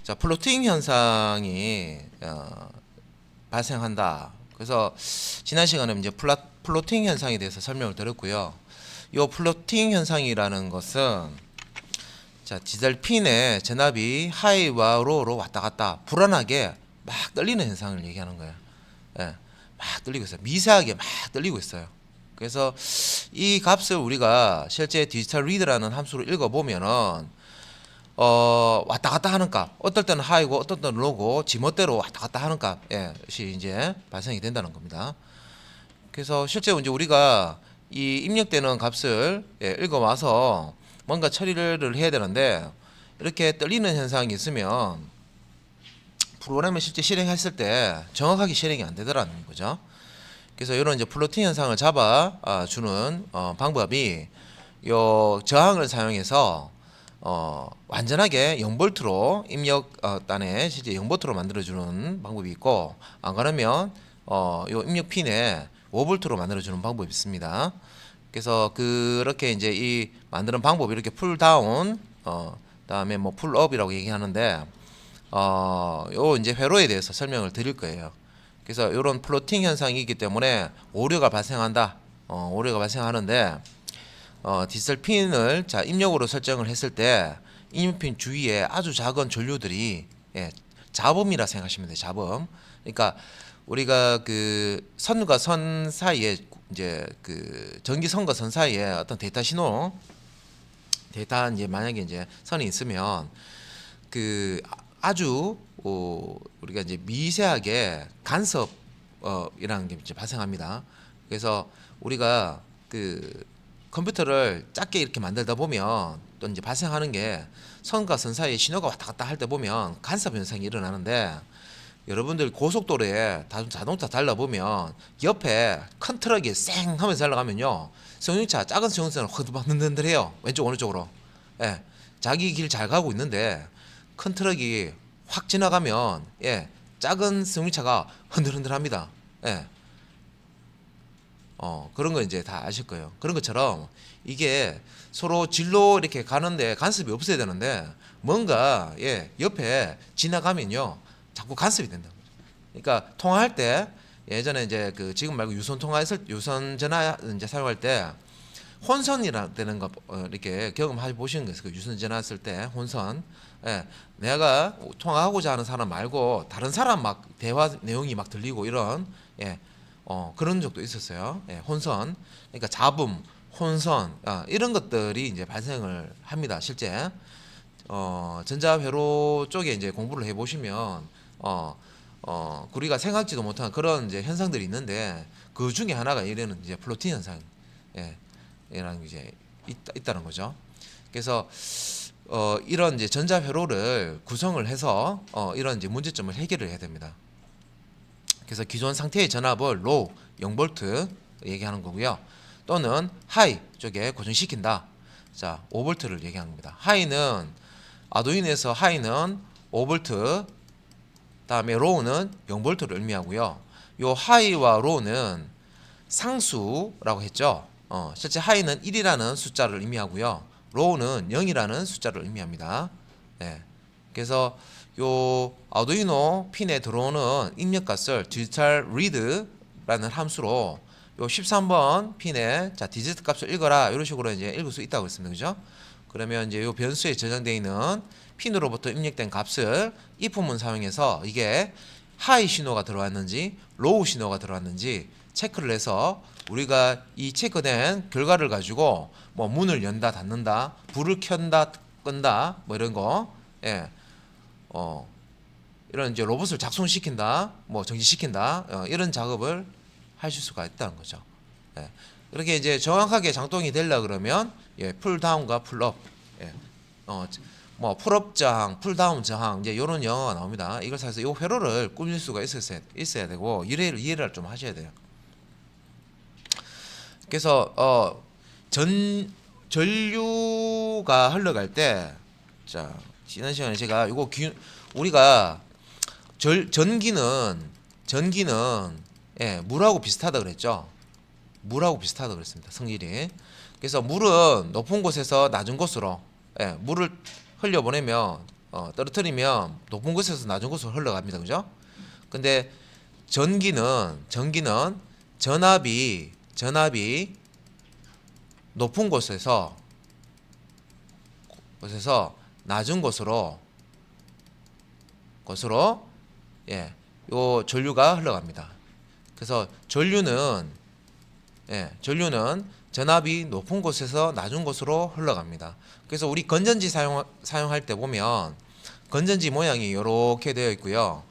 자, 플로팅 현상이 발생한다. 그래서 지난 시간에 이제 플로팅 현상에 대해서 설명을 드렸고요. 이 플로팅 현상이라는 것은 자, 디젤 핀의 전압이 하이와 로우로 왔다 갔다 불안하게 막 떨리는 현상을 얘기하는 거예요. 예, 막 떨리고 있어요. 미세하게 막 떨리고 있어요. 그래서 이 값을 우리가 실제 디지털 리드라는 함수로 읽어보면은 왔다 갔다 하는 값, 어떨 때는 하이고 어떨 때는 로우고 지멋대로 왔다 갔다 하는 값이 이제 발생이 된다는 겁니다. 그래서 실제 이제 우리가 이 입력되는 값을 읽어와서 뭔가 처리를 해야 되는데 이렇게 떨리는 현상이 있으면 프로그램을 실제 실행했을 때 정확하게 실행이 안 되더라는 거죠. 그래서 이런 이제 플로팅 현상을 잡아 주는 방법이 요 저항을 사용해서 완전하게 0볼트로 입력단에 실제 0볼트로 만들어주는 방법이 있고, 안 그러면 요 입력 핀에 5볼트로 만들어주는 방법이 있습니다. 그래서 그렇게 이제 이 만드는 방법이 이렇게 풀다운, 다음에 뭐 풀업이라고 얘기하는데, 요 이제 회로에 대해서 설명을 드릴 거예요. 그래서 이런 플로팅 현상이 있기 때문에 오류가 발생한다. 오류가 발생하는데, 디지털 핀을 자 입력으로 설정을 했을 때 입력핀 주위에 아주 작은 전류들이 잡음이라 생각하시면 돼요. 잡음. 그러니까 우리가 그 선과 선 사이에 이제 그 전기선과 선 사이에 어떤 데이터 신호, 데이터 이제 만약에 이제 선이 있으면 그 아주 우리가 이제 미세하게 간섭 이라는 게 이제 발생합니다. 그래서 우리가 그 컴퓨터를 작게 이렇게 만들다 보면 또 이제 발생하는 게 선과 선 사이에 신호가 왔다 갔다 할 때 보면 간섭 현상이 일어나는데, 여러분들 고속도로에 자동차 달라 보면 옆에 큰 트럭이 쌩 하면서 달려가면요, 승용차 작은 승용차는 흔들흔들해요. 왼쪽 오른쪽으로. 예, 자기 길 잘 가고 있는데 큰 트럭이 확 지나가면 작은 승용차가 흔들흔들합니다. 예. 그런 거 이제 다 아실 거예요. 그런 것처럼 이게 서로 진로 이렇게 가는데 간섭이 없어야 되는데 뭔가 옆에 지나가면요 자꾸 간섭이 된다. 그러니까 통화할 때 예전에 이제 그 지금 말고 유선 전화 이제 사용할 때 혼선이라 되는 거 이렇게 경험해 보시는 거예요. 그 유선 전화 쓸 때 혼선. 내가 통화하고자 하는 사람 말고 다른 사람 막 대화 내용이 막 들리고 이런 그런 적도 있었어요. 혼선. 그러니까 잡음, 혼선 이런 것들이 이제 발생을 합니다. 실제 전자회로 쪽에 이제 공부를 해보시면 우리가 생각지도 못한 그런 이제 현상들이 있는데 그 중에 하나가 이래는 이제 플로팅 현상, 이라는 게 이제 있다는 거죠. 그래서 이런 이제 전자회로를 구성을 해서 이런 이제 문제점을 해결을 해야 됩니다. 그래서 기존 상태의 전압을 로우 0볼트 얘기하는 거고요. 또는 하이 쪽에 고정시킨다. 자, 5볼트를 얘기하는 겁니다. 하이는 아두이노에서 하이는 5볼트, 다음에 로우는 0볼트를 의미하고요. 요 하이와 로우는 상수라고 했죠. 실제 하이는 1이라는 숫자를 의미하고요. 로우는 0이라는 숫자를 의미합니다. 그래서 요 아두이노 핀에 들어오는 입력값을 디지털 리드라는 함수로 요 13번 핀에 자 디지트 값을 읽어라 이런 식으로 이제 읽을 수 있다고 했습니다. 그죠? 그러면 이제 요 변수에 저장되어 있는 핀으로부터 입력된 값을 if문 사용해서 이게 하이 신호가 들어왔는지 로우 신호가 들어왔는지 체크를 해서 우리가 이 체크된 결과를 가지고 뭐 문을 연다 닫는다, 불을 켠다 끈다 뭐 이런 거, 이런 이제 로봇을 작동시킨다, 뭐 정지시킨다, 이런 작업을 하실 수가 있다는 거죠. 이렇게 이제 정확하게 작동이 되려 그러면 풀다운과 풀업, 뭐 풀업 저항, 풀다운 저항 이제 이런 영어가 나옵니다. 이걸 사서 이 회로를 꾸밀 수가 있어야 되고 이해를 좀 하셔야 돼요. 그래서 전류가 흘러갈 때, 자 지난 시간에 제가 이거 우리가 전기는 물하고 비슷하다 그랬죠. 물하고 비슷하다 그랬습니다. 성질이. 그래서 물은 높은 곳에서 낮은 곳으로 물을 흘려보내면 떨어뜨리면 높은 곳에서 낮은 곳으로 흘러갑니다. 그죠? 근데 전기는 전압이 높은 곳에서 낮은 곳으로 예, 요 전류가 흘러갑니다. 그래서 전류는 전압이 높은 곳에서 낮은 곳으로 흘러갑니다. 그래서 우리 건전지 사용할 때 보면 건전지 모양이 이렇게 되어 있고요.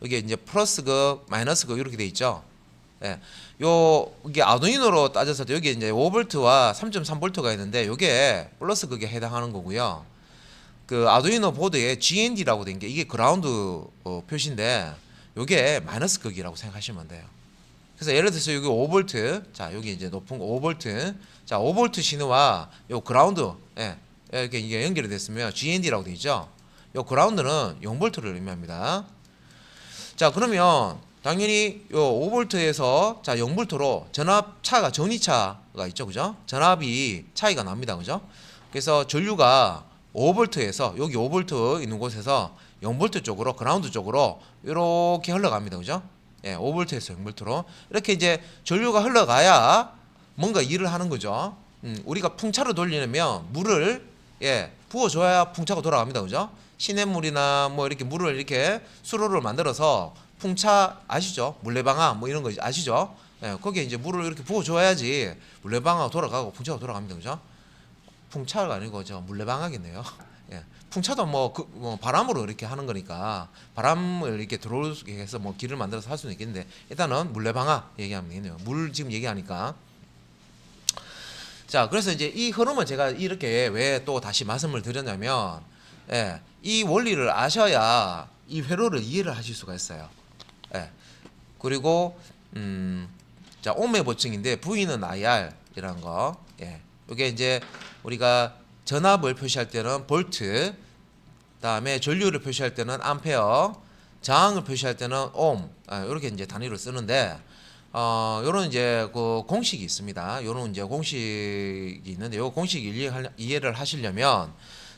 여기 이제 플러스극, 마이너스극 이렇게 되어 있죠. 예, 이게 아두이노로 따져서 여기 이제 5V와 3.3V가 있는데 이게 플러스극에 해당하는 거고요. 그 아두이노 보드에 GND라고 된 게 이게 그라운드 표시인데 이게 마이너스 극이라고 생각하시면 돼요. 그래서 예를 들어서 여기 5V, 자 여기 이제 높은 거 5V, 자 5V 신호와 요 그라운드, 이렇게 이게 연결이 됐으면 GND라고 되어 있죠. 요 그라운드는 0V를 의미합니다. 자 그러면 당연히 요 5V에서 자 0V로 전압 차가 전위차가 있죠, 그죠? 전압이 차이가 납니다, 그죠? 그래서 전류가 5V에서 여기 5V 있는 곳에서 0V 쪽으로 그라운드 쪽으로 이렇게 흘러갑니다, 그죠? 5V에서 0V로 이렇게 이제 전류가 흘러가야 뭔가 일을 하는 거죠. 우리가 풍차로 돌리려면 물을 부어줘야 풍차가 돌아갑니다, 그죠? 시냇물이나 뭐 이렇게 물을 이렇게 수로를 만들어서 풍차 아시죠? 물레방아 뭐 이런 거 아시죠? 거기에 이제 물을 이렇게 부어줘야지 물레방아가 돌아가고 풍차가 돌아갑니다, 그죠? 풍차가 아니고 저 물레방아겠네요. 풍차도 뭐 바람으로 이렇게 하는 거니까 바람을 이렇게 들어오게 해서 뭐 길을 만들어서 할 수는 있겠는데 일단은 물레방아 얘기하면 되겠네요. 물 지금 얘기하니까. 자, 그래서 이제 이 흐름을 제가 이렇게 왜 또 다시 말씀을 드렸냐면, 이 원리를 아셔야 이 회로를 이해를 하실 수가 있어요. 그리고 자, ohm의 보증인데 V는 IR이라는 거. 이게 이제 우리가 전압을 표시할 때는 볼트, 다음에 전류를 표시할 때는 암페어, 저항을 표시할 때는 오hm, 이렇게 이제 단위로 쓰는데, 요런 이제 그 공식이 있습니다. 요런 이제 공식이 있는데, 요 공식 이해를 하시려면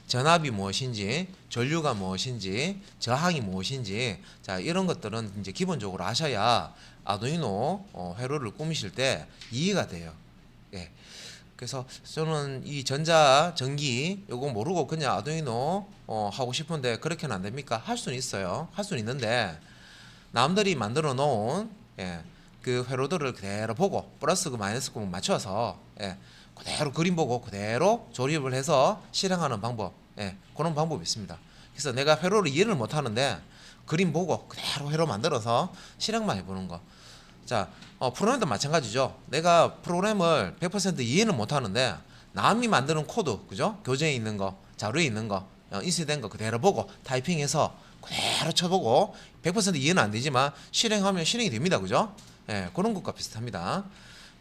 전압이 무엇인지, 전류가 무엇인지, 저항이 무엇인지, 자 이런 것들은 이제 기본적으로 아셔야 아두이노 회로를 꾸미실 때 이해가 돼요. 그래서 저는 이 전자 전기 요거 모르고 그냥 아두이노 하고 싶은데 그렇게는 안 됩니까? 할 수는 있어요. 할 수는 있는데 남들이 만들어 놓은 그 회로들을 그대로 보고 플러스고 마이너스고 맞춰서 그대로 그림 보고 그대로 조립을 해서 실행하는 방법, 그런 방법이 있습니다. 그래서 내가 회로를 이해를 못 하는데 그림 보고 그대로 회로 만들어서 실행만 해보는 거. 자, 프로그램도 마찬가지죠. 내가 프로그램을 100% 이해는 못 하는데 남이 만드는 코드, 그죠? 교재에 있는 거, 자료에 있는 거, 인쇄된 거 그대로 보고 타이핑해서 그대로 쳐보고 100% 이해는 안 되지만 실행하면 실행이 됩니다, 그죠? 그런 것과 비슷합니다.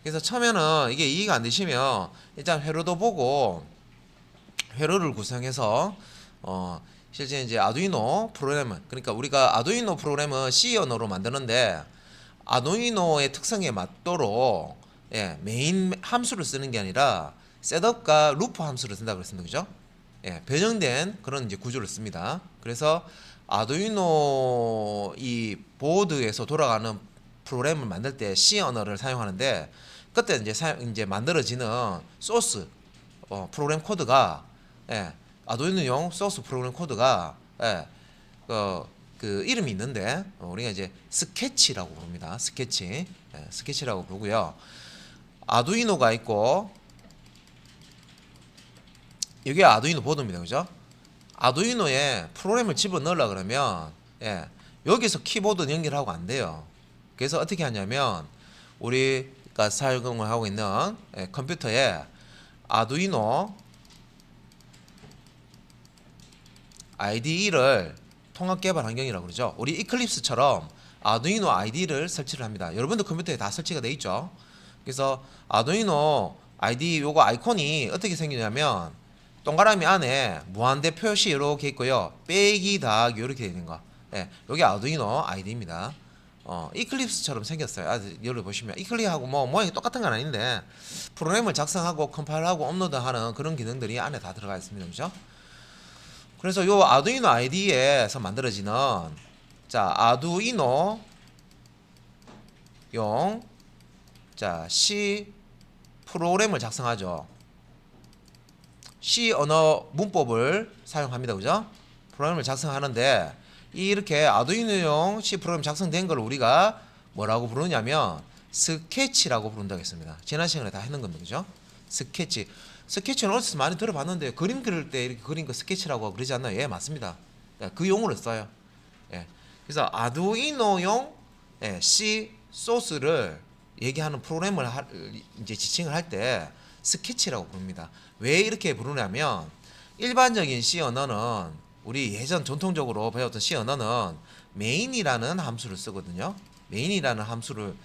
그래서 처음에는 이게 이해가 안 되시면 일단 회로도 보고 회로를 구성해서 실제 이제 아두이노 프로그램은, 그러니까 우리가 아두이노 프로그램은 C 언어로 만드는데 아두이노의 특성에 맞도록 메인 함수를 쓰는 게 아니라 셋업과 루프 함수를 쓴다고 그랬습니다, 그죠? 변형된 그런 이제 구조를 씁니다. 그래서 아두이노 이 보드에서 돌아가는 프로그램을 만들 때 C 언어를 사용하는데 그때 이제 만들어지는 소스 프로그램 코드가 아두이노용 소스 프로그램 코드가 그 이름이 있는데 우리가 이제 스케치라고 부릅니다. 스케치라고 부르고요. 아두이노가 있고 이게 아두이노 보드입니다, 그죠? 아두이노에 프로그램을 집어넣으려 그러면 여기서 키보드 연결하고 안 돼요. 그래서 어떻게 하냐면 우리가 사용을 하고 있는 컴퓨터에 아두이노 IDE를 통합 개발 환경이라고 그러죠. 우리 이클립스처럼 아두이노 IDE를 설치를 합니다. 여러분들 컴퓨터에 다 설치가 돼 있죠. 그래서 아두이노 IDE 요거 아이콘이 어떻게 생기냐면 동그라미 안에 무한대 표시 이렇게 있고요. 빼기 더하기 이렇게 되는 거. 여기 아두이노 IDE입니다. 이클립스처럼 생겼어요. 여기 보시면 이클립하고 뭐 모양이 똑같은 건 아닌데 프로그램을 작성하고 컴파일하고 업로드하는 그런 기능들이 안에 다 들어가 있습니다, 그죠? 그래서 요 아두이노 IDE에서 만들어지는 자 아두이노용 자 C 프로그램을 작성하죠. C 언어 문법을 사용합니다. 그죠? 프로그램을 작성하는데 이렇게 아두이노용 C 프로그램 작성된 걸 우리가 뭐라고 부르냐면 스케치라고 부른다고 했습니다. 지난 시간에 다 했는 겁니다. 그죠? 스케치. 스케치는 어디서 많이 들어봤는데 그림 그릴 때 이렇게 그린 거 스케치라고 하고 그러지 않나요? 예, 맞습니다. 예, 그 용어를 써요. 예. 그래서 아두이노용 C 소스를 얘기하는 프로그램을 이제 지칭을 할 때 스케치라고 부릅니다. 왜 이렇게 부르냐면 일반적인 C 언어는 우리 예전 전통적으로 배웠던 C 언어는 메인이라는 함수를 쓰거든요. 메인이라는 함수를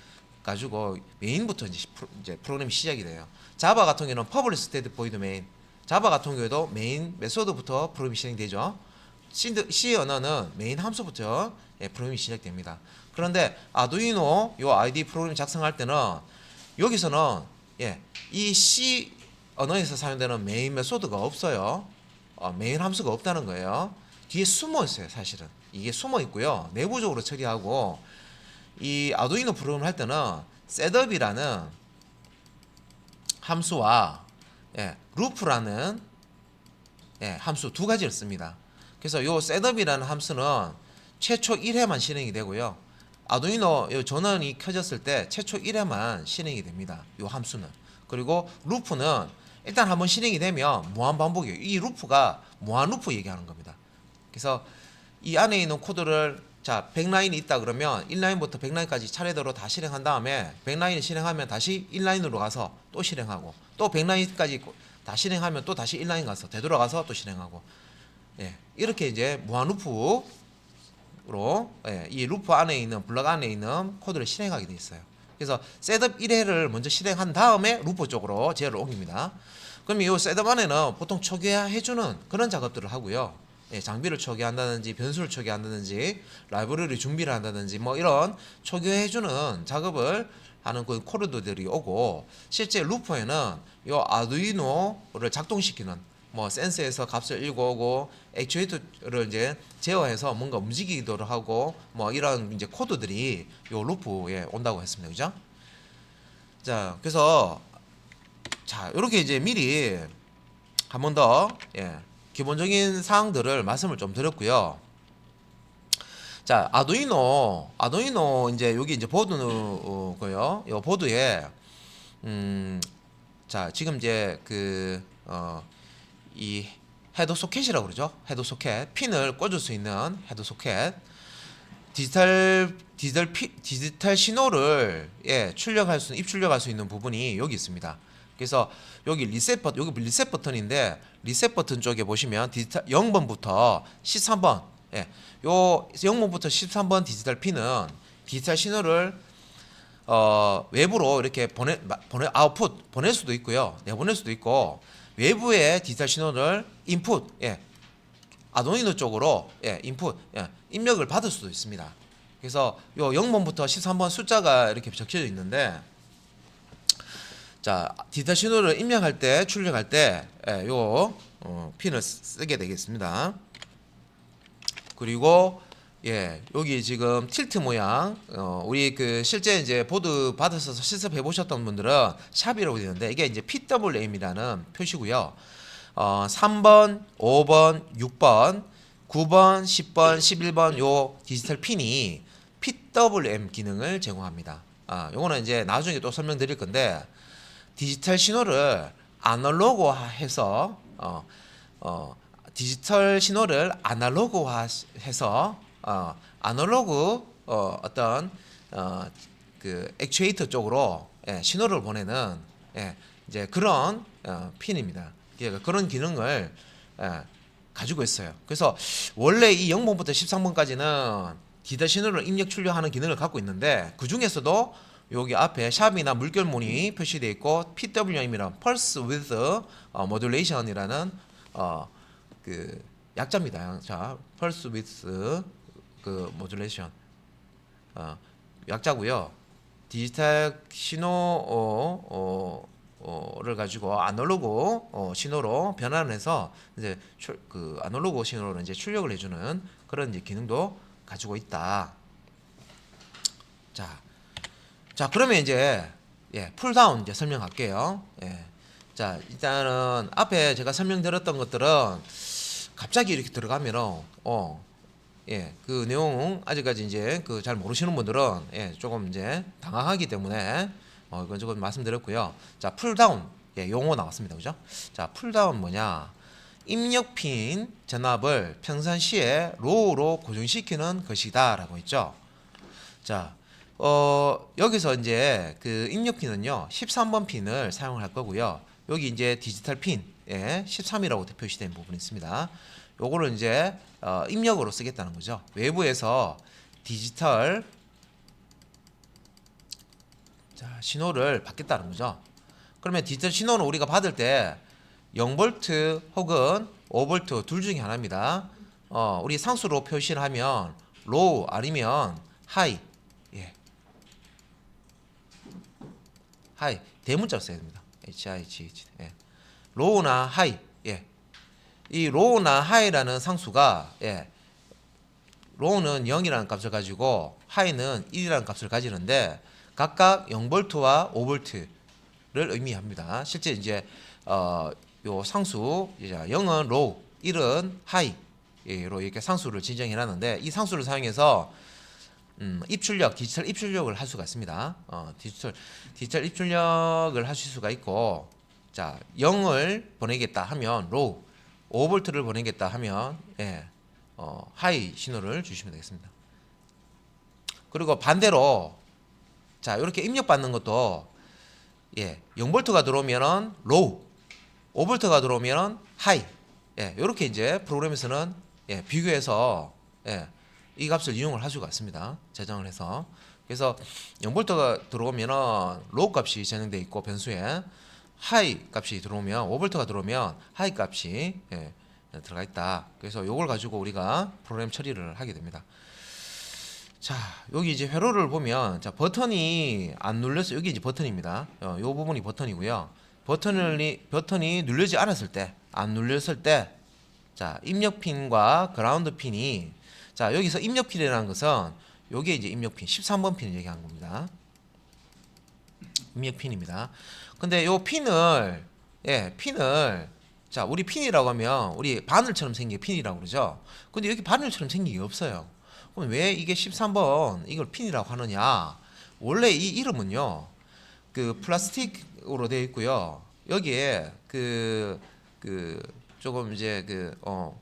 가지고 메인부터 이제 프로그램이 시작이 돼요. 자바 같은 경우는 public static void main. 자바 같은 경우에도 메인 메소드부터 프로그램이 시작되죠. C 언어는 메인 함수부터 프로그램이 시작됩니다. 그런데 아두이노 요 ID 프로그램 작성할 때는 여기서는 이 C 언어에서 사용되는 메인 메소드가 없어요. 메인 함수가 없다는 거예요. 뒤에 숨어 있어요. 사실은 이게 숨어 있고요. 내부적으로 처리하고 이 아두이노 프로그램을 할 때는 셋업이라는 함수와 루프라는 함수 두 가지를 씁니다. 그래서 요 셋업이라는 함수는 최초 1회만 실행이 되고요. 아두이노 요 전원이 켜졌을 때 최초 1회만 실행이 됩니다. 요 함수는. 그리고 루프는 일단 한번 실행이 되면 무한 반복이에요. 이 루프가 무한 루프 얘기하는 겁니다. 그래서 이 안에 있는 코드를 자 100라인이 있다 그러면 1라인부터 100라인까지 차례대로 다 실행한 다음에 100라인을 실행하면 다시 1라인으로 가서 또 실행하고 또 100라인까지 다 실행하면 또 다시 1라인 가서 되돌아가서 또 실행하고 이렇게 이제 무한 루프로 이 루프 안에 있는 블럭 안에 있는 코드를 실행하게 돼 있어요. 그래서 셋업 1회를 먼저 실행한 다음에 루프 쪽으로 제어를 옮깁니다. 그럼 이 셋업 안에는 보통 초기화해주는 그런 작업들을 하고요. 장비를 초기화한다든지 변수를 초기화한다든지 라이브러리 준비를 한다든지 뭐 이런 초기화해주는 작업을 하는 그 코드들이 오고 실제 루프에는 이 아두이노를 작동시키는 뭐 센서에서 값을 읽어오고 액추에이터를 이제 제어해서 뭔가 움직이기도 하고 뭐 이런 이제 코드들이 요 루프에 온다고 했습니다. 그죠? 자, 그래서 자, 이렇게 이제 미리 한 번 더 기본적인 사항들을 말씀을 좀 드렸고요. 자, 아두이노 이제 여기 이제 보드고요. 이 보드에 자, 지금 이제 이 헤더 소켓이라고 그러죠. 헤더 소켓, 핀을 꽂을 수 있는 헤더 소켓, 디지털 신호를 입출력할 수 있는 부분이 여기 있습니다. 그래서 여기 리셋 버튼인데 리셋 버튼 쪽에 보시면 디지털 0번부터 13번 요 0번부터 13번 디지털 핀은 디지털 신호를 외부로 이렇게 아웃풋 보낼 수도 있고요. 내보낼 수도 있고 외부의 디지털 신호를 인풋 아두이노 쪽으로 인풋 입력을 받을 수도 있습니다. 그래서 요 0번부터 13번 숫자가 이렇게 적혀져 있는데 자, 디지털 신호를 입력할 때 출력할 때 요 핀을 쓰게 되겠습니다. 그리고 여기 지금 틸트 모양 우리 실제 이제 보드 받으셔서 실습해 보셨던 분들은 샵이라고 되는데 이게 이제 PWM이라는 표시고요. 3번, 5번, 6번, 9번, 10번, 11번 요 디지털 핀이 PWM 기능을 제공합니다. 요거는 이제 나중에 또 설명드릴 건데 디지털 신호를 아날로그화해서 디지털 신호를 아날로그화해서 아날로그 어떤 그 액추에이터 쪽으로 신호를 보내는 이제 그런 핀입니다. 그런 기능을 가지고 있어요. 그래서 원래 이 0번부터 13번까지는 디지털 신호를 입력 출력하는 기능을 갖고 있는데 그 중에서도 여기 앞에 샵이나 물결문이 표시되어 있고 PWM이란 Pulse Width Modulation이라는 그 약자입니다. 자, Pulse Width 그 Modulation 약자고요. 디지털 신호 를 가지고 아날로그 신호로 변환을 해서 이제 그 아날로그 신호로 이제 출력을 해주는 그런 이제 기능도 가지고 있다. 자 그러면 이제 풀다운 이제 설명할게요. 자 일단은 앞에 제가 설명드렸던 것들은 갑자기 이렇게 들어가면은 그 내용 아직까지 이제 그 잘 모르시는 분들은 조금 이제 당황하기 때문에 이건 조금 말씀드렸고요. 자 풀다운 용어 나왔습니다, 그죠? 자 풀다운 뭐냐? 입력핀 전압을 평상시에 로우로 고정시키는 것이다라고 했죠. 자 여기서 이제 그 입력핀은요 13번 핀을 사용할 거고요. 여기 이제 디지털 핀 13이라고 표시된 부분이 있습니다. 요거를 이제 입력으로 쓰겠다는 거죠. 외부에서 디지털 신호를 받겠다는 거죠. 그러면 디지털 신호는 우리가 받을 때 0V 혹은 5V 둘 중에 하나입니다. 우리 상수로 표시를 하면 로우 아니면 하이 하이 대문자로 써야 됩니다. HIGH 로우나 하이 이 로우나 하이라는 상수가 로우는 0이라는 값을 가지고 하이는 1이라는 값을 가지는데 각각 0V와 5V를 의미합니다. 실제 이제 요 상수 0은 로우, 1은 하이로 이렇게 상수를 지정해 놨는데 이 상수를 사용해서 입출력, 디지털 입출력을 할 수가 있습니다. 디지털 입출력을 하실 수가 있고, 자 0을 보내겠다 하면 로우, 5V를 보내겠다 하면 하이 신호를 주시면 되겠습니다. 그리고 반대로 자 이렇게 입력받는 것도 0V가 들어오면은 로우, 5V가 들어오면은 하이 이렇게 이제 프로그램에서는 비교해서 이 값을 이용을 할 수가 있습니다. 저장을 해서. 그래서 0V가 들어오면은 로우 값이 저장되어 있고 변수에 하이 값이 들어오면 5V가 들어오면 하이 값이 들어가 있다. 그래서 요걸 가지고 우리가 프로그램 처리를 하게 됩니다. 자 여기 이제 회로를 보면 자 버튼이 안 눌렸어. 여기 이제 버튼입니다. 요 부분이 버튼이고요. 버튼이 눌려지 않았을 때, 안 눌렸을 때, 자 입력핀과 그라운드 핀이 자 여기서 입력핀이라는 것은 요게 이제 입력핀 13번 핀을 얘기한 겁니다. 입력핀입니다. 근데 요 핀을 자 우리 핀이라고 하면 우리 바늘처럼 생긴 핀이라고 그러죠. 근데 여기 바늘처럼 생긴 게 없어요. 그럼 왜 이게 13번 이걸 핀이라고 하느냐? 원래 이 이름은요 그 플라스틱으로 되어 있고요. 여기에 그 조금 이제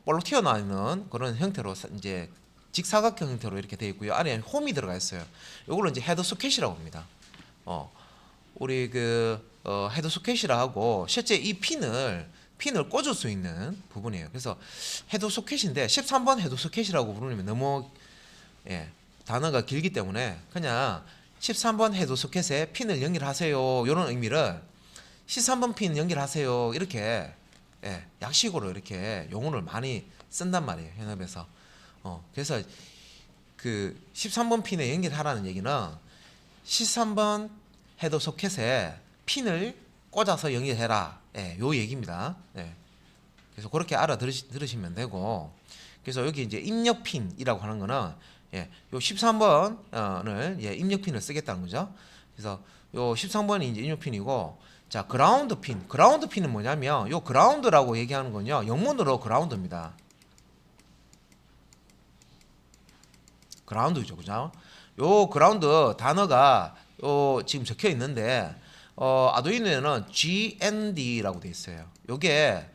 볼록 튀어나와 있는 그런 형태로 이제 직사각형 형태로 이렇게 되어 있고요. 안에 홈이 들어가 있어요. 요거를 이제 헤드 소켓이라고 합니다. 우리 헤드 소켓이라 하고 실제 이 핀을 꽂을 수 있는 부분이에요. 그래서 헤드 소켓인데 13번 헤드 소켓이라고 부르면 너무 단어가 길기 때문에 그냥 13번 헤드 소켓에 핀을 연결하세요. 이런 의미를 13번 핀 연결하세요. 이렇게 약식으로 이렇게 용어를 많이 쓴단 말이에요. 현업에서. 그래서 그 13번 핀에 연결하라는 얘기는 13번 헤드 소켓에 핀을 꽂아서 연결해라. 요 얘기입니다. 그래서 그렇게 들으시면 되고, 그래서 여기 이제 입력핀이라고 하는 거는 요 13번을 입력핀을 쓰겠다는 거죠. 그래서 요 13번이 이제 입력핀이고, 자 그라운드 핀은 뭐냐면 요 그라운드라고 얘기하는 건요 영문으로 그라운드입니다. 그라운드죠, 그죠? 요 그라운드 단어가 지금 적혀 있는데 아두이노에는 GND라고 돼 있어요. 요게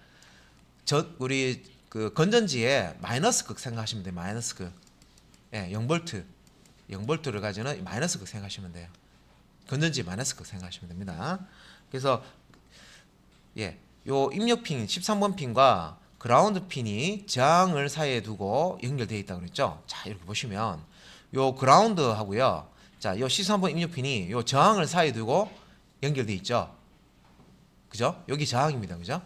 우리 그 건전지에 마이너스 극 생각하시면 돼요. 마이너스 극. 0V를 가지는 마이너스 극 생각하시면 돼요. 건전지 마이너스 극 생각하시면 됩니다. 그래서 요 입력핀 13번 핀과 그라운드 핀이 저항을 사이에 두고 연결되어 있다고 그랬죠. 자, 이렇게 보시면 요 그라운드 하고요. 자, 요 13번 입력핀이 요 저항을 사이에 두고 연결되어 있죠. 그죠? 여기 저항입니다. 그죠?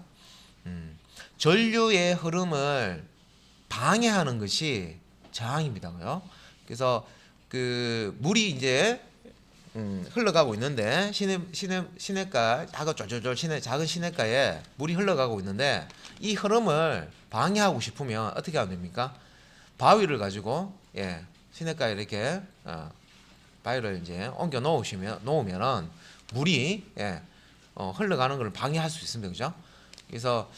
전류의 흐름을 방해하는 것이 저항입니다. 그죠? 그래서 그 물이 이제 흘러가고 있는데 시냇가 작은 시냇가에 물이 흘러가고 있는데 이 흐름을 방해하고 싶으면 어떻게 하면 됩니까? 바위를 가지고 시냇가에 이렇게 바위를 이제 옮겨 놓으면은 물이 흘러가는 걸 방해할 수 있습니다. 그죠? 그래서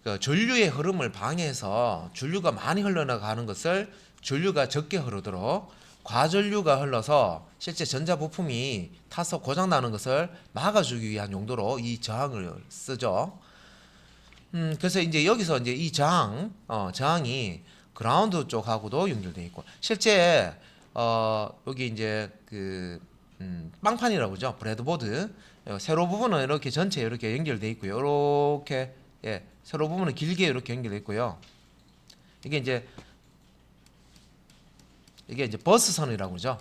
그 전류의 흐름을 방해해서 전류가 많이 흘러나가는 것을 전류가 적게 흐르도록 과전류가 흘러서 실제 전자부품이 타서 고장나는 것을 막아주기 위한 용도로 이 저항을 쓰죠. 그래서 이제 여기서 이제 이 저항이 그라운드 쪽하고도 연결되어 있고, 실제 여기 이제 그 빵판이라고 그러죠. 브레드보드 세로 부분은 이렇게 전체 이렇게 연결되어 있고요. 이렇게 세로 부분은 길게 이렇게 연결되어 있고요. 이게 이제 버스선이라고 그러죠.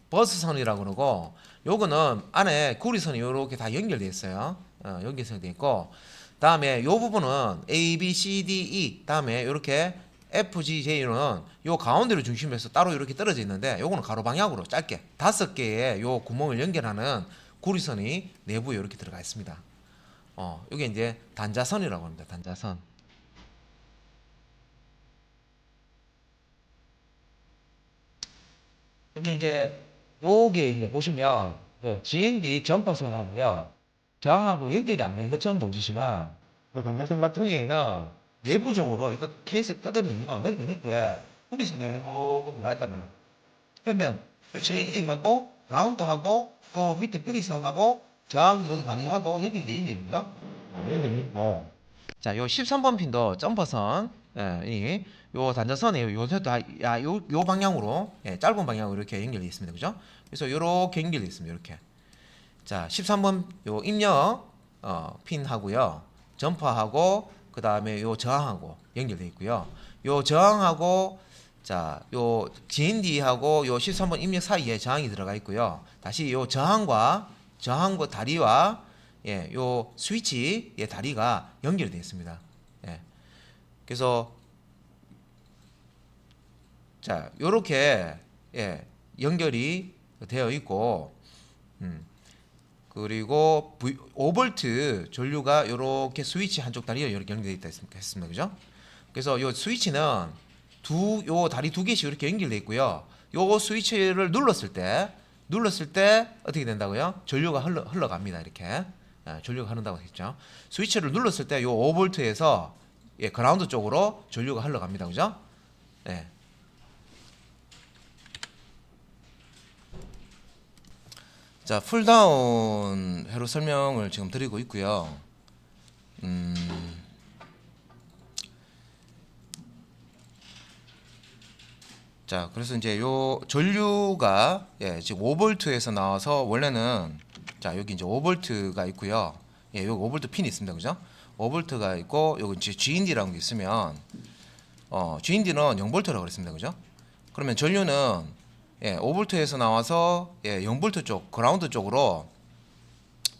버스선이라고 그러고, 요거는 안에 구리선이 이렇게 다 연결되어 있어요. 연결되어 있고, 다음에 요 부분은 A, B, C, D, E, 다음에 이렇게 F, G, J는 요 가운데를 중심으로 해서 따로 이렇게 떨어져 있는데, 요거는 가로 방향으로 짧게 5개의 요 구멍을 연결하는 구리선이 내부에 이렇게 들어가 있습니다. 요게 이제 단자선이라고 합니다. 단자선. 여기 이제 요게 이제 보시면 GND 전파선하고요 저항하고 연결이 안 된 것처럼 보이시지만 그 방사선 같은 경우에는 내부적으로 이거 케이스 뜯어내면 이렇게 구리선을 조금 나왔다는 그러면 GND하고 라운드하고 그 밑에 구리선하고 저항 방향하고 연결돼 있는 겁니다. 자, 요 13번 핀도 점퍼선, 요 단자선이에요. 요 방향으로, 짧은 방향으로 이렇게 연결되어 있습니다. 그죠? 그래서 요렇게 연결되어 있습니다. 이렇게. 자, 13번 요 입력, 핀하고요. 점퍼하고, 그 다음에 요 저항하고 연결되어 있고요. 요 저항하고, 자, 요 GND하고 요 13번 입력 사이에 저항이 들어가 있고요. 다시 요 저항과 다리와 요 스위치의 다리가 연결되어 있습니다. 그래서 자, 요렇게 연결이 되어 있고, 그리고 5V 전류가 요렇게 스위치 한쪽 다리가 이렇게 연결되어 있다 했습니다. 그죠? 그래서 요 스위치는 요 다리 2개씩 이렇게 연결되어 있고요. 요 스위치를 눌렀을 때 어떻게 된다고요? 전류가 흘러갑니다. 이렇게. 전류가 흐른다고 했죠. 스위치를 눌렀을 때 요 5V에서 그라운드 쪽으로 전류가 흘러갑니다. 그죠? 자, 풀다운 회로 설명을 지금 드리고 있고요. 자, 그래서 이제 요 전류가 지금 5V에서 나와서 원래는 자, 여기 이제 5V가 있고요. 여기 5V 핀이 있습니다. 그죠? 5V가 있고 여기 이제 GND라는 게 있으면 GND는 0V라고 그랬습니다. 그죠? 그러면 전류는 5V에서 나와서 0V 쪽, 그라운드 쪽으로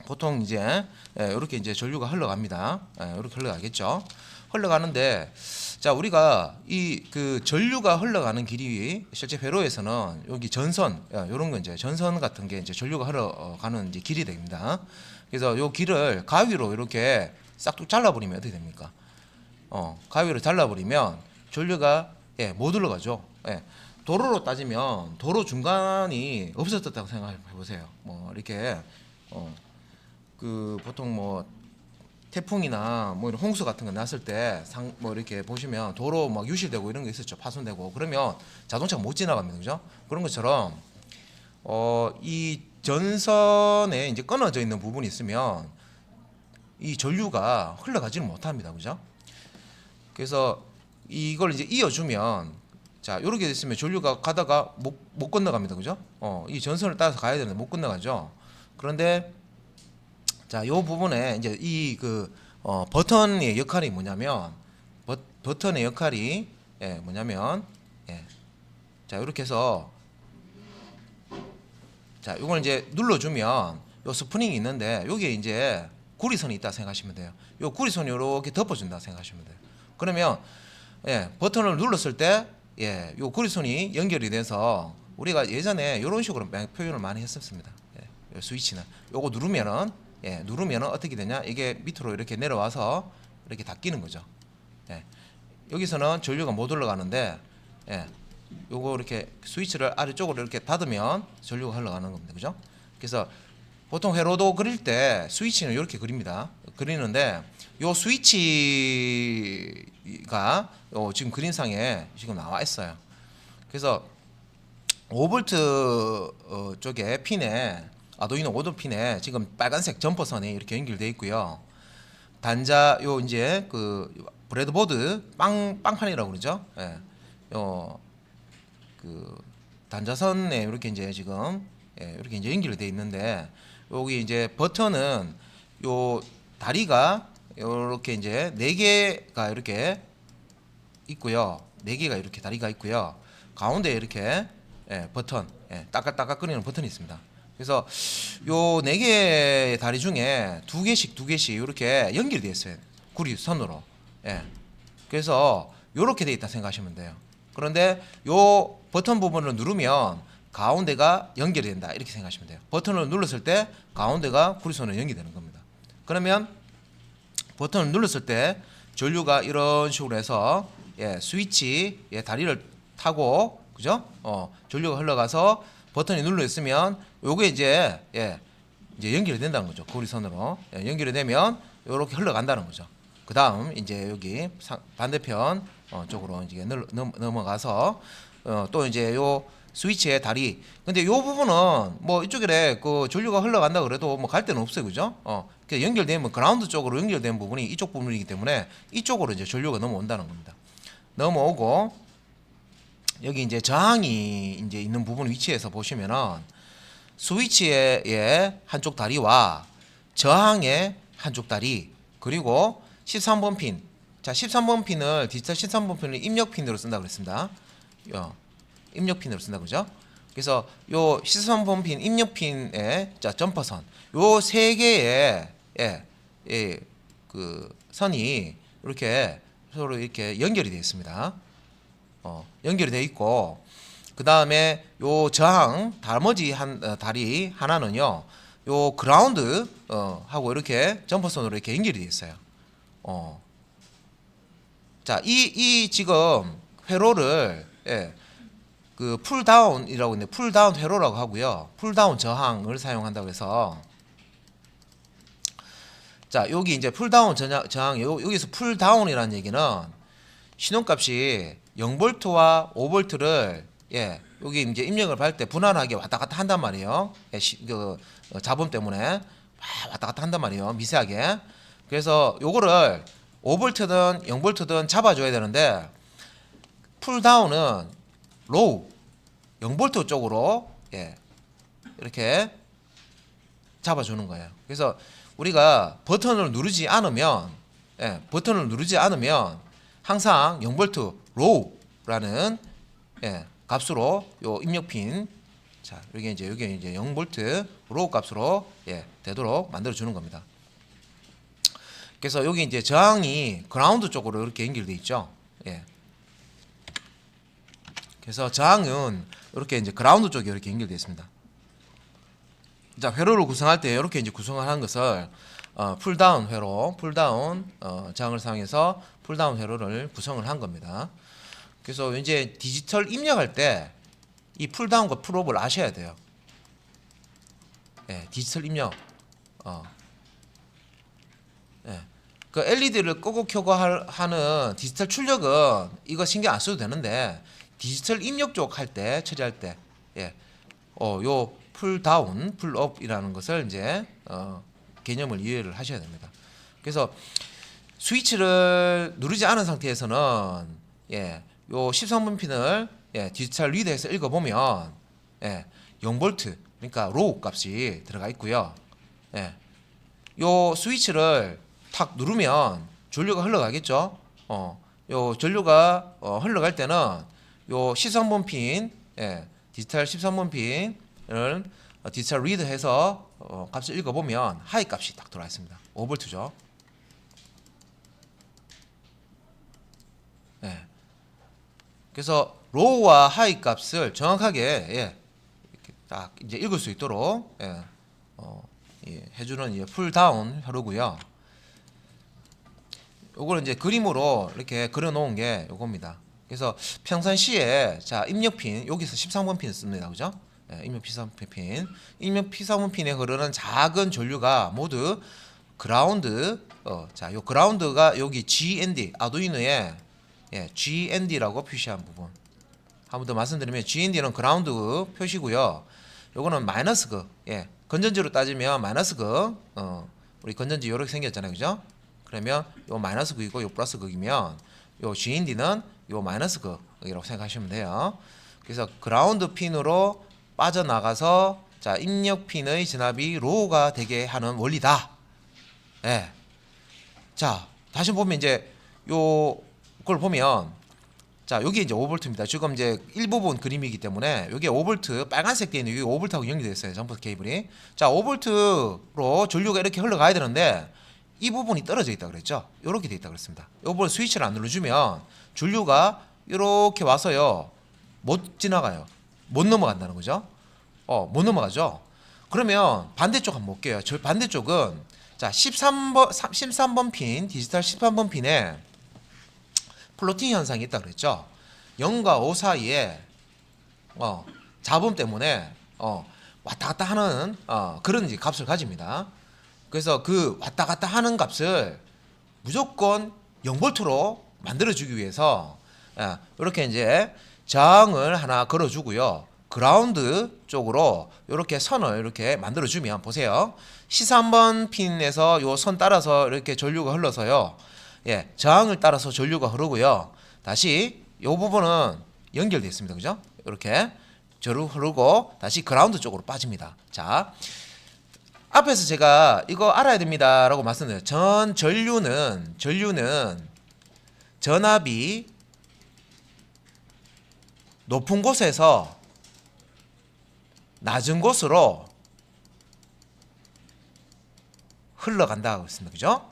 보통 이제 이렇게 이제 전류가 흘러갑니다. 이렇게 흘러가겠죠. 흘러가는데 자, 우리가 이 그 전류가 흘러가는 길이 실제 회로에서는 여기 전선 이런 거 이제 전선 같은 게 이제 전류가 흘러가는 이제 길이 됩니다. 그래서 요 길을 가위로 이렇게 싹둑 잘라버리면 어떻게 됩니까? 가위로 잘라버리면 전류가 못 흘러가죠. 도로로 따지면 도로 중간이 없었다고 생각해 보세요. 뭐 이렇게 그 보통 뭐 태풍이나 뭐 이런 홍수 같은 거 났을 때 뭐 이렇게 보시면 도로 막 유실되고 이런 게 있었죠. 파손되고 그러면 자동차가 못 지나갑니다. 그죠? 그런 것처럼 이 전선에 이제 끊어져 있는 부분이 있으면 이 전류가 흘러가지는 못합니다. 그죠? 그래서 이걸 이제 이어주면 자, 이렇게 됐으면 전류가 가다가 못 건너갑니다. 그죠? 이 전선을 따라서 가야 되는데 못 건너가죠. 그런데 자, 요 부분에 이제 이 그 버튼의 역할이 뭐냐면 버튼의 역할이 뭐냐면 자, 이렇게 해서 자, 이걸 이제 눌러주면 요 스프링이 있는데 여기에 이제 구리선이 있다 생각하시면 돼요. 요 구리선이 이렇게 덮어준다 생각하시면 돼요. 그러면 버튼을 눌렀을 때 예, 요 구리선이 연결이 돼서 우리가 예전에 이런 식으로 표현을 많이 했었습니다. 예, 요 스위치는 요거 누르면은 누르면은 어떻게 되냐? 이게 밑으로 이렇게 내려와서 이렇게 닫히는 거죠. 예, 여기서는 전류가 못 올라가는데 예, 요거 이렇게 스위치를 아래쪽으로 이렇게 닫으면 전류가 흘러가는 겁니다. 그죠? 그래서 보통 회로도 그릴 때 스위치는 이렇게 그립니다. 그리는데 요 스위치가 지금 그림상에 지금 나와 있어요. 그래서 5V 쪽에 핀에 아두이노 5도 핀에 지금 빨간색 점퍼선이 이렇게 연결되어 있고요. 단자 요 이제 그 브레드보드 빵판이라고 그러죠. 예. 그 단자선에 이렇게 이제 지금 이렇게 이제 연결이 되어 있는데 여기 이제 버튼은 요 다리가 이렇게 이제 4개가 이렇게 있고요. 4개가 이렇게 다리가 있고요. 가운데 이렇게 버튼, 따깍따깍거리는 버튼이 있습니다. 그래서 요 4개의 다리 중에 2개씩 이렇게 연결이 되어 있어요. 구리선으로. 그래서 요렇게 되어 있다 생각하시면 돼요. 그런데 요 버튼 부분을 누르면 가운데가 연결이 된다 이렇게 생각하시면 돼요. 버튼을 눌렀을 때 가운데가 구리선으로 연결되는 겁니다. 그러면 버튼을 눌렀을 때 전류가 이런 식으로 해서 스위치 다리를 타고 그죠? 전류가 흘러가서 버튼이 눌러 있으면 요게 이제 연결이 된다는 거죠. 구리선으로 연결이 되면 이렇게 흘러간다는 거죠. 그 다음 이제 여기 반대편 쪽으로 이제 넘어가서 또 이제 요 스위치의 다리. 근데 요 부분은 뭐 이쪽에 그 전류가 흘러간다 그래도 뭐 갈 데는 없어요, 그죠? 연결되면 그라운드 쪽으로 연결된 부분이 이쪽 부분이기 때문에 이쪽으로 이제 전류가 넘어온다는 겁니다. 넘어오고 여기 이제 저항이 이제 있는 부분 위치에서 보시면은 스위치의 한쪽 다리와 저항의 한쪽 다리 그리고 13번 핀. 자, 13번 핀을 디지털 13번 핀을 입력 핀으로 쓴다 그랬습니다. 입력 핀으로 쓴다 그죠? 그래서 요 13번 핀 입력 핀의 자 점퍼선 요 세 개의 그 선이 이렇게 서로 이렇게 연결이 되어 있습니다. 연결이 되어 있고 그 다음에 요 저항 나머지 다리 하나는요 요 그라운드 하고 이렇게 점퍼선으로 이렇게 연결이 되어 있어요. 자, 이 지금 회로를 그 풀다운이라고 있는데 풀다운 회로라고 하고요. 풀다운 저항을 사용한다고 해서 자, 여기 이제 풀다운 저항 여기서 풀다운이라는 얘기는 신호값이 0V와 5V를 여기 이제 입력을 할 때 분할하게 왔다 갔다 한단 말이에요. 잡음 때문에 왔다 갔다 한단 말이에요. 미세하게. 그래서 요거를 5V든 0V든 잡아줘야 되는데 풀다운은 로우 0V 쪽으로 이렇게 잡아주는 거예요. 그래서 우리가 버튼을 누르지 않으면 항상 0V 로우라는 값으로 요 입력핀 자 여기 이제 0V 로우 값으로 되도록 만들어 주는 겁니다. 그래서 여기 이제 저항이 그라운드 쪽으로 이렇게 연결돼 있죠. 그래서 저항은 이렇게 이제 그라운드 쪽에 이렇게 연결되어 있습니다. 자, 회로를 구성할 때 이렇게 이제 구성을 하는 것을 풀다운 회로, 풀다운 저항을 사용해서 풀다운 회로를 구성을 한 겁니다. 그래서 이제 디지털 입력할 때 이 풀다운과 풀업을 아셔야 돼요. 디지털 입력. 그 LED를 끄고 켜고 하는 디지털 출력은 이거 신경 안 써도 되는데 디지털 입력 쪽 할 때 처리할 때 요 풀다운, 풀업이라는 것을 이제 개념을 이해를 하셔야 됩니다. 그래서 스위치를 누르지 않은 상태에서는 요 13번 핀을 디지털 리드해서 읽어보면 0V 그러니까 로우 값이 들어가 있고요. 요 스위치를 탁 누르면 전류가 흘러가겠죠. 요 전류가 흘러갈 때는 요 13번 핀 디지털 13번 핀을 디지털 리드해서 값을 읽어보면 하이 값이 딱 들어와 있습니다. 5V죠. 그래서 로우와 하이 값을 정확하게 이렇게 딱 이제 읽을 수 있도록 해주는 이제 풀다운 혈로고요. 요거는 이제 그림으로 이렇게 그려놓은 게 요겁니다. 그래서 평상시에 자 입력핀 여기서 13번 핀 씁니다, 그죠? 입력 P3번 핀, 입력 P3번 핀에 흐르는 작은 전류가 모두 그라운드, 자 요 그라운드가 여기 GND 아두이노에 GND라고 표시한 부분. 한 번 더 말씀드리면 GND는 그라운드 표시고요. 요거는 마이너스 극, 건전지로 따지면 마이너스 극, 우리 건전지 요렇게 생겼잖아요, 그죠? 그러면 요 마이너스 극이고 요 플러스 극이면 요 GND는 요 마이너스 극이라고 생각하시면 돼요. 그래서 그라운드 핀으로 빠져나가서 자 입력 핀의 전압이 로우가 되게 하는 원리다. 자 다시 보면 이제 요걸 보면 자 여기 이제 5V입니다. 지금 이제 일부분 그림이기 때문에 여기 5V 빨간색 되어 있는 여기 5V하고 연결되어 있어요. 전부 케이블이. 자 5V로 전류가 이렇게 흘러가야 되는데 이 부분이 떨어져 있다 그랬죠. 이렇게 돼 있다 그랬습니다. 이 부분 스위치를 안 눌러주면 전류가 이렇게 와서요 못 지나가요. 못 넘어간다는 거죠. 못 넘어가죠. 그러면 반대쪽 한번 볼게요. 저 반대쪽은 자 13번 핀 디지털 13번 핀에 플로팅 현상이 있다 그랬죠. 0과 5 사이에 잡음 때문에 왔다 갔다 하는 그런 이제 값을 가집니다. 그래서 그 왔다 갔다 하는 값을 무조건 0V로 만들어주기 위해서 이렇게 이제 저항을 하나 걸어주고요. 그라운드 쪽으로 이렇게 선을 이렇게 만들어주면 보세요. 13번 핀에서 요 선 따라서 이렇게 전류가 흘러서요. 저항을 따라서 전류가 흐르고요. 다시 요 부분은 연결되어 있습니다. 그죠? 이렇게 전류 흐르고 다시 그라운드 쪽으로 빠집니다. 자, 앞에서 제가 이거 알아야 됩니다 라고 말씀드려요. 전류는 전압이 높은 곳에서 낮은 곳으로 흘러간다고 했습니다. 그죠?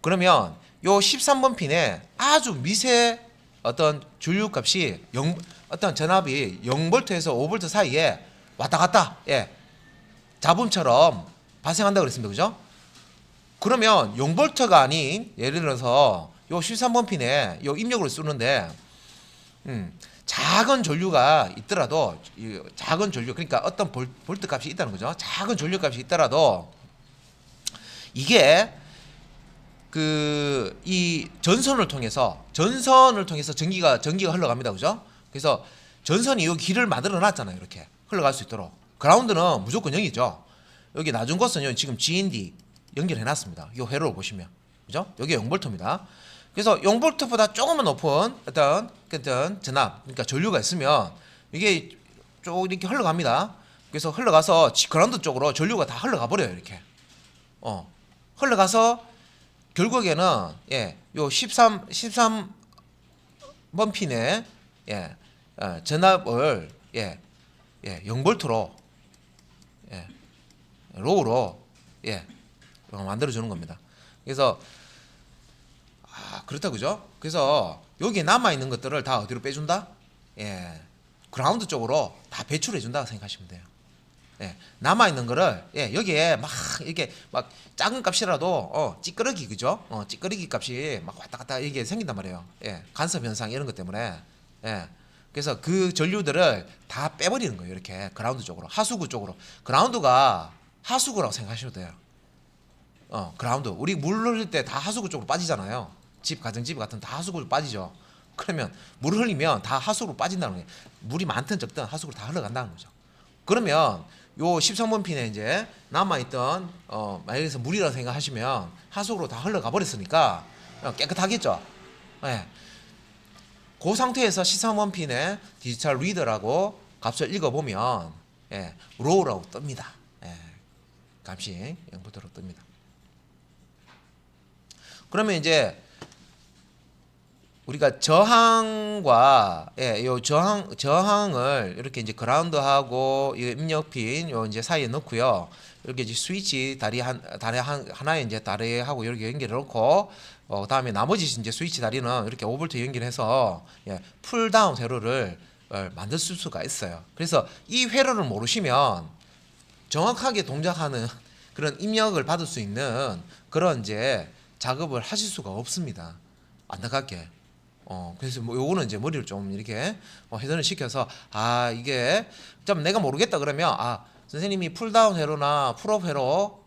그러면 요 13번 핀에 아주 미세 어떤 전류값이 어떤 전압이 0V에서 5V 사이에 왔다 갔다 잡음처럼 발생한다고 그랬습니다. 그죠? 그러면 0V가 아닌 예를 들어서 요 13번 핀에 요 입력으로 쓰는데 작은 전류가 있더라도 작은 전류 그러니까 어떤 볼트 값이 있다는 거죠. 작은 전류 값이 있더라도 이게 이 전선을 통해서 전기가 흘러갑니다. 그죠? 그래서 전선이 이 길을 만들어 놨잖아요. 이렇게 흘러갈 수 있도록. 그라운드는 무조건 0이죠. 여기 낮은 곳은 지금 GND 연결해 놨습니다. 이 회로를 보시면. 그죠? 여기 0V입니다. 그래서 0V보다 조금은 높은 어떤 전압, 그러니까 전류가 있으면 이게 쭉 이렇게 흘러갑니다. 그래서 흘러가서 그라운드 쪽으로 전류가 다 흘러가 버려요. 이렇게. 흘러가서 결국에는 요 13번 핀에 전압을 0V로 로우로 만들어 주는 겁니다. 그래서 그렇다 그죠? 그래서 여기에 남아 있는 것들을 다 어디로 빼준다? 그라운드 쪽으로 다 배출해 준다고 생각하시면 돼요. 남아 있는 거를 여기에 막 이렇게 막 작은 값이라도 찌끄러기 그죠? 찌끄러기 값이 막 왔다 갔다 이게 생긴단 말이에요. 간섭 현상 이런 것 때문에. 그래서 그 전류들을 다 빼버리는 거예요. 이렇게 그라운드 쪽으로, 하수구 쪽으로. 그라운드가 하수구라고 생각하셔도 돼요. 그라운드. 우리 물 흘릴 때 다 하수구 쪽으로 빠지잖아요. 가정집 같은 다 하수구로 빠지죠. 그러면 물을 흘리면 다 하수구로 빠진다는 거예요. 물이 많든 적든 하수구로 다 흘러간다는 거죠. 그러면 요 13번 핀에 이제 남아있던 만약에 물이라고 생각하시면 하수구로 다 흘러가 버렸으니까 깨끗하겠죠. 그 상태에서 13번 핀에 디지털 리더라고 값을 읽어보면 로우라고 뜹니다. 값이 0V로 뜹니다. 그러면 이제 우리가 저항과 요 저항을 이렇게 이제 그라운드하고 이 입력핀 요 이제 사이에 넣고요. 이렇게 이제 스위치 다리 하나에 이제 다리하고 이렇게 연결해 놓고 그다음에 나머지 이제 스위치 다리는 이렇게 5V 연결해서 풀다운 회로를 만들 수가 있어요. 그래서 이 회로를 모르시면 정확하게 동작하는 그런 입력을 받을 수 있는 그런 이제 작업을 하실 수가 없습니다. 안타깝게. 그래서 뭐 요거는 이제 머리를 좀 이렇게 회전을 시켜서 이게 좀 내가 모르겠다 그러면 선생님이 풀다운 회로나 풀업 회로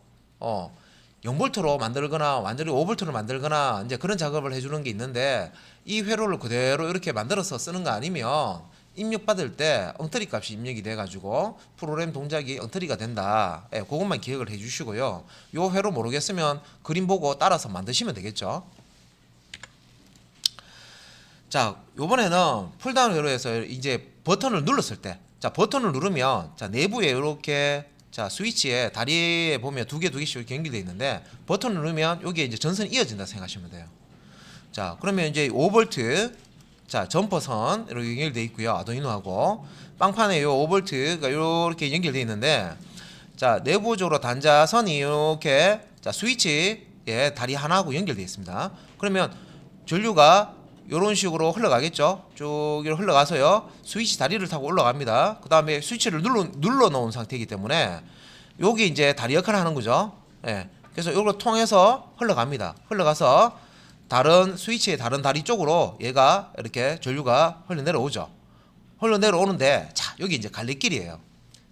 0볼트로 만들거나 완전히 5볼트로 만들거나 이제 그런 작업을 해주는 게 있는데 이 회로를 그대로 이렇게 만들어서 쓰는 거 아니면 입력 받을 때 엉터리 값이 입력이 돼 가지고 프로그램 동작이 엉터리가 된다. 그것만 기억을 해 주시고요. 요 회로 모르겠으면 그림 보고 따라서 만드시면 되겠죠. 자, 요번에는 풀다운 회로에서 이제 버튼을 눌렀을 때, 자, 버튼을 누르면, 자, 내부에 이렇게, 자, 스위치에 다리에 보면 두 개씩 이렇게 연결되어 있는데, 버튼을 누르면 여기에 이제 전선이 이어진다 생각하시면 돼요. 자, 그러면 이제 5V, 자, 점퍼선 이렇게 연결되어 있고요. 아두이노하고, 빵판에 요 5V가 이렇게 연결되어 있는데, 자, 내부적으로 단자선이 이렇게, 자, 스위치에 다리 하나하고 연결되어 있습니다. 그러면 전류가 이런 식으로 흘러가겠죠. 쭉 흘러가서요. 스위치 다리를 타고 올라갑니다. 그 다음에 스위치를 눌러 놓은 상태이기 때문에 여기 이제 다리 역할을 하는 거죠. 그래서 이걸 통해서 흘러갑니다. 흘러가서 다른 스위치의 다른 다리 쪽으로 얘가 이렇게 전류가 흘러내려오죠. 흘러내려오는데 자, 여기 이제 갈래길이에요.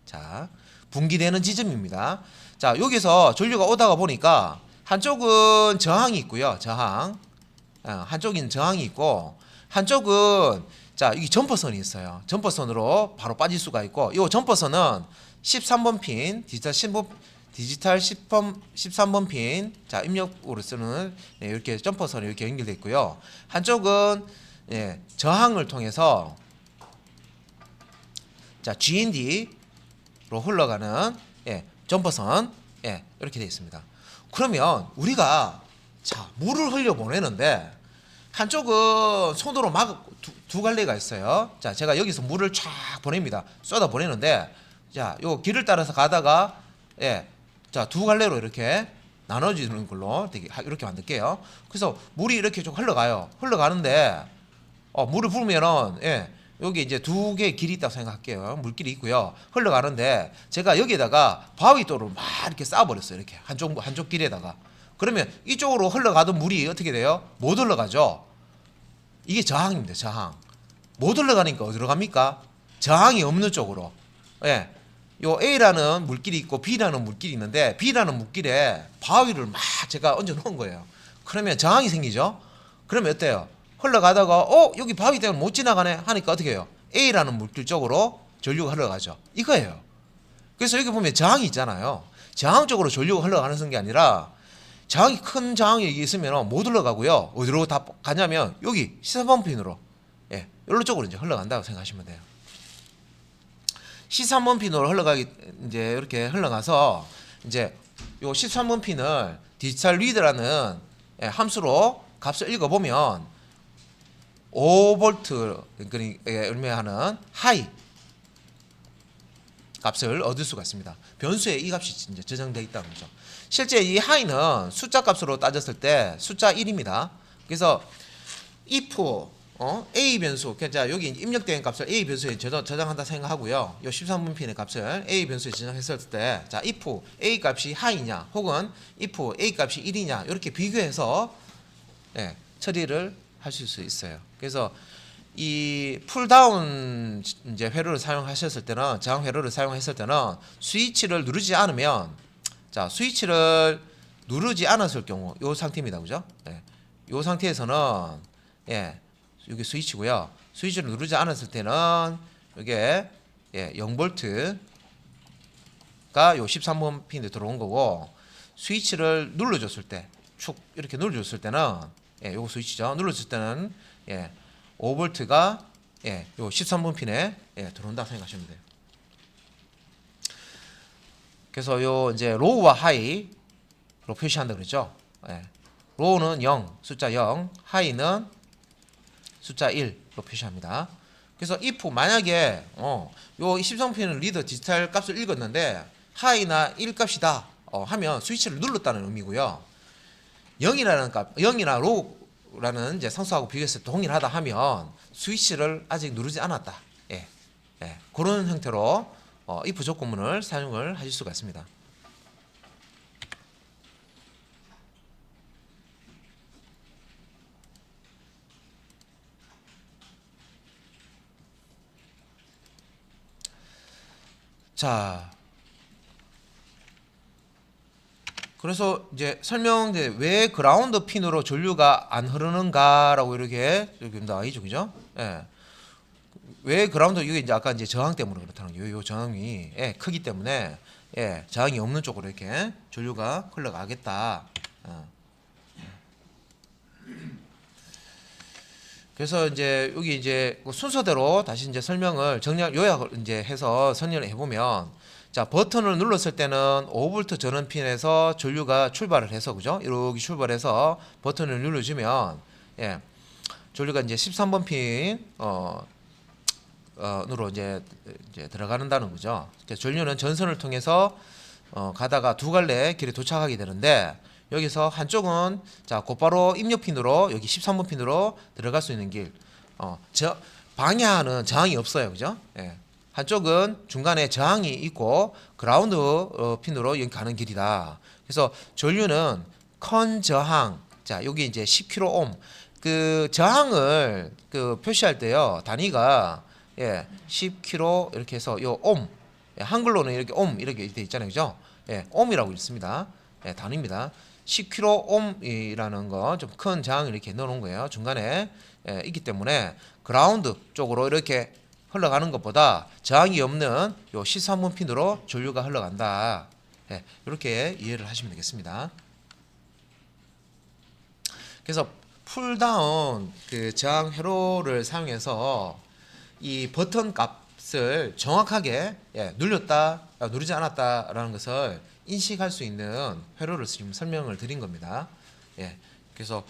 자, 분기되는 지점입니다. 자, 여기서 전류가 오다가 보니까 한쪽은 저항이 있고요. 저항. 한쪽은 저항이 있고 한쪽은 자 여기 점퍼선이 있어요. 점퍼선으로 바로 빠질 수가 있고 이 점퍼선은 13번 핀 디지털 13번 핀 자 입력으로 쓰는 이렇게 점퍼선이 이렇게 연결되어 있고요. 한쪽은 저항을 통해서 자 GND로 흘러가는 점퍼선 이렇게 되어 있습니다. 그러면 우리가 자 물을 흘려 보내는데 한쪽은 손으로 두 갈래가 있어요. 자, 제가 여기서 물을 쫙 보냅니다. 쏟아 보내는데, 자, 요 길을 따라서 가다가, 자, 두 갈래로 이렇게 나눠지는 걸로 이렇게 만들게요. 그래서 물이 이렇게 좀 흘러가요. 흘러가는데, 물을 부으면은, 여기 이제 두 개의 길이 있다고 생각할게요. 물길이 있고요. 흘러가는데, 제가 여기에다가 바위돌을 막 이렇게 쌓아버렸어요. 이렇게. 한쪽 길에다가. 그러면 이쪽으로 흘러가던 물이 어떻게 돼요? 못 흘러가죠. 이게 저항입니다. 저항. 못 흘러가니까 어디로 갑니까? 저항이 없는 쪽으로. 요 A라는 물길이 있고 B라는 물길이 있는데 B라는 물길에 바위를 막 제가 얹어 놓은 거예요. 그러면 저항이 생기죠. 그러면 어때요? 흘러가다가 여기 바위 때문에 못 지나가네 하니까 어떻게 해요? A라는 물길 쪽으로 전류가 흘러가죠. 이거예요. 그래서 여기 보면 저항이 있잖아요. 저항 쪽으로 전류가 흘러가는 게 아니라 큰 저항이 있으면 못 흘러가고요. 어디로 다 가냐면 여기 C3번 핀으로 여기 쪽으로 이제 흘러간다고 생각하시면 돼요. C3번 핀으로 이제 이렇게 흘러가서 이제 요 13번 핀을 디지털 리드라는 함수로 값을 읽어보면 5V 의미하는 하이 값을 얻을 수가 있습니다. 변수에 이 값이 이제 저장되어 있다는 거죠. 실제 이 하이는 숫자 값으로 따졌을 때 숫자 1입니다. 그래서 if a 변수, 그러니까 여기 입력된 값을 a 변수에 저장한다 생각하고요. 이 13번 핀의 값을 a 변수에 저장했을 때, 자 if a 값이 하이냐, 혹은 if a 값이 1이냐 이렇게 비교해서 처리를 하실 수 있어요. 그래서 이 풀다운 이제 회로를 사용하셨을 때는 저항 회로를 사용했을 때는 스위치를 누르지 않으면 자 스위치를 누르지 않았을 경우 이 상태입니다. 그죠? 이 상태에서는 여기 스위치고요. 스위치를 누르지 않았을 때는 이게 0V가 요 13번 핀에 들어온 거고 스위치를 눌러줬을 때 축 이렇게 눌러줬을 때는 요거 스위치죠. 눌러줬을 때는 5V가 요 13번 핀에 들어온다 생각하시면 돼요. 그래서 요 이제 로우와 하이로 표시한다 그랬죠. 로우는 0, 숫자 0, 하이는 숫자 1로 표시합니다. 그래서 if 만약에 요 13핀은 리더 디지털 값을 읽었는데 하이나 1값이다 하면 스위치를 눌렀다는 의미고요. 0이라는 값, 0이나 로우라는 이제 상수하고 비교했을 때 동일하다 하면 스위치를 아직 누르지 않았다. 예, 그런 형태로 if 조건문을 사용을 하실 수가 있습니다. 자, 그래서 이제 설명 이제 왜 그라운드 핀으로 전류가 안 흐르는가라고 이렇게 나와있죠, 그죠? 예. 왜 그라운드 이게 이제 아까 이제 저항 때문에 그렇다는 거예요. 요 저항이 크기 때문에 저항이 없는 쪽으로 이렇게 전류가 흘러가겠다. 그래서 이제 여기 이제 순서대로 다시 이제 설명을 정리할 요약을 이제 해서 설명을 해보면 자 버튼을 눌렀을 때는 5V 전원 핀에서 전류가 출발을 해서 그죠? 이렇게 출발해서 버튼을 눌러주면 전류가 이제 13번 핀 으로 이제 들어가는다는 거죠. 전류는 전선을 통해서 가다가 두 갈래 길에 도착하게 되는데 여기서 한쪽은 자 곧바로 입력 핀으로 여기 13번 핀으로 들어갈 수 있는 길. 방향은 저항이 없어요, 그죠? 한쪽은 중간에 저항이 있고 그라운드 핀으로 여기 가는 길이다. 그래서 전류는 컨 저항. 자 여기 이제 10kΩ 그 저항을 그 표시할 때요 단위가 10kg 이렇게 해서 요 옴 한글로는 이렇게 옴 이렇게 돼 있잖아요, 그죠? 옴이라고 있습니다. 단위입니다. 10kg 옴이라는 거 좀 큰 저항을 이렇게 넣어놓은 거예요. 중간에 있기 때문에 그라운드 쪽으로 이렇게 흘러가는 것보다 저항이 없는 요 13번 핀으로 전류가 흘러간다. 이렇게 이해를 하시면 되겠습니다. 그래서 풀다운 그 저항 회로를 사용해서 이 버튼 값을 정확하게 눌렸다 누르지 않았다라는 것을 인식할 수 있는 회로를 지금 설명을 드린 겁니다. 그래서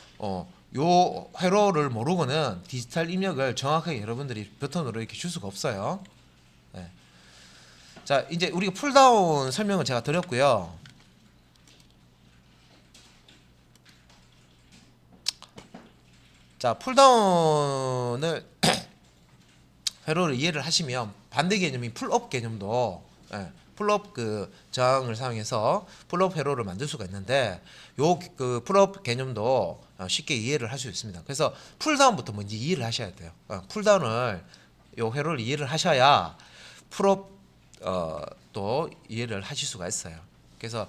요 회로를 모르고는 디지털 입력을 정확하게 여러분들이 버튼으로 이렇게 줄 수가 없어요. 자 이제 우리가 풀다운 설명을 제가 드렸고요. 자 풀다운을 회로를 이해를 하시면 반대 개념인 풀업 개념도 풀업 그 저항을 사용해서 풀업 회로를 만들 수가 있는데 요 그 풀업 개념도 쉽게 이해를 할 수 있습니다. 그래서 풀다운부터 먼저 이해를 하셔야 돼요. 풀다운을 요 회로를 이해를 하셔야 풀업 또 이해를 하실 수가 있어요. 그래서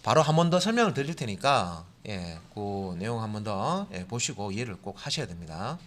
바로 한 번 더 설명을 드릴 테니까 그 내용 한 번 더 보시고 이해를 꼭 하셔야 됩니다.